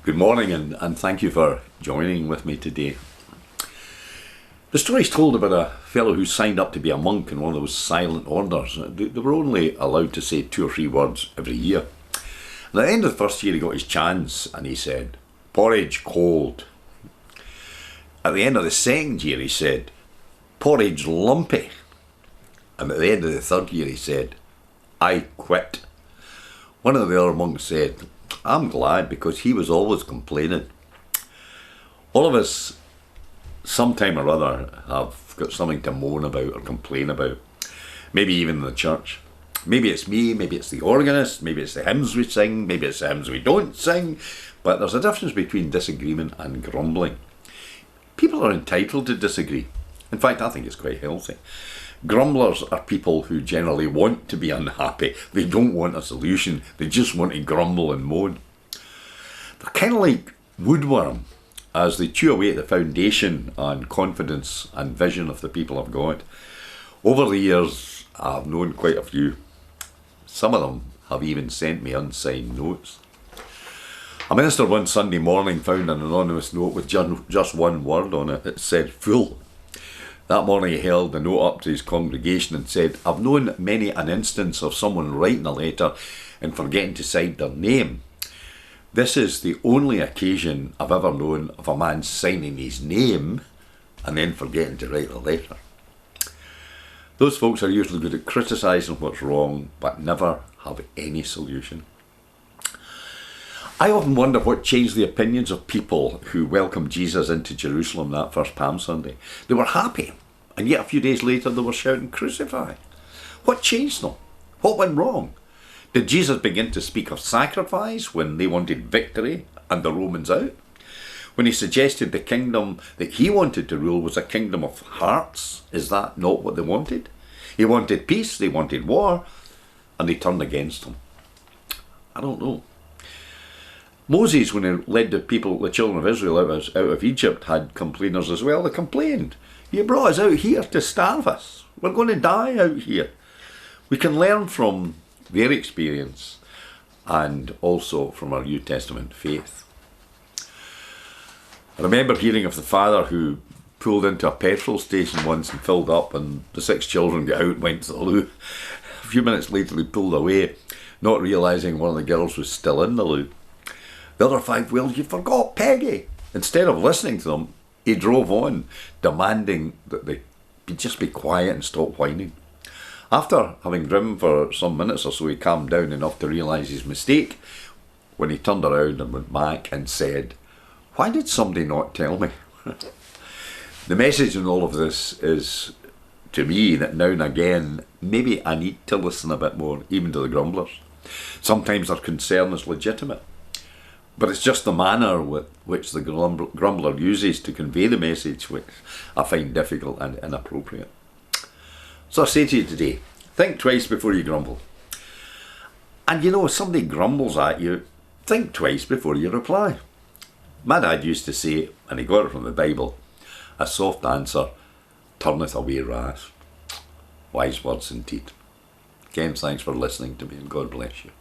Good morning and thank you for joining with me today. The story's told about a fellow who signed up to be a monk in one of those silent orders. They were only allowed to say 2 or 3 words every year. And at the end of the first year he got his chance and he said, "Porridge cold." At the end of the second year he said, "Porridge lumpy." And at the end of the third year he said, "I quit." One of the other monks said, "I'm glad, because he was always complaining." All of us, sometime or other, have got something to moan about or complain about. Maybe even in the church. Maybe it's me, maybe it's the organist, maybe it's the hymns we sing, maybe it's the hymns we don't sing. But there's a difference between disagreement and grumbling. People are entitled to disagree. In fact, I think it's quite healthy. Grumblers are people who generally want to be unhappy. They don't want a solution. They just want to grumble and moan. They're kind of like woodworm as they chew away at the foundation and confidence and vision of the people of God. Over the years, I've known quite a few. Some of them have even sent me unsigned notes. A minister one Sunday morning found an anonymous note with just one word on it. It said, "Fool." That morning he held the note up to his congregation and said, "I've known many an instance of someone writing a letter and forgetting to sign their name. This is the only occasion I've ever known of a man signing his name and then forgetting to write the letter." Those folks are usually good at criticising what's wrong, but never have any solution. I often wonder what changed the opinions of people who welcomed Jesus into Jerusalem that first Palm Sunday. They were happy, and yet a few days later they were shouting, "Crucify." What changed them? What went wrong? Did Jesus begin to speak of sacrifice when they wanted victory and the Romans out? When he suggested the kingdom that he wanted to rule was a kingdom of hearts, is that not what they wanted? He wanted peace, they wanted war, and they turned against him. I don't know. Moses, when he led the children of Israel out of Egypt, had complainers as well. They complained, "You brought us out here to starve us. We're going to die out here." We can learn from their experience and also from our New Testament faith. I remember hearing of the father who pulled into a petrol station once and filled up, and the 6 children got out and went to the loo. A few minutes later they pulled away, not realising one of the girls was still in the loo. The other 5 wailed, "You forgot Peggy." Instead of listening to them, he drove on, demanding that they just be quiet and stop whining. After having driven for some minutes or so, he calmed down enough to realise his mistake when he turned around and went back and said, "Why did somebody not tell me?" The message in all of this is, to me, that now and again, maybe I need to listen a bit more, even to the grumblers. Sometimes their concern is legitimate. But it's just the manner with which the grumbler uses to convey the message which I find difficult and inappropriate. So I say to you today, think twice before you grumble. And if somebody grumbles at you, think twice before you reply. My dad used to say, and he got it from the Bible, "A soft answer turneth away wrath." Wise words indeed. Again, thanks for listening to me, and God bless you.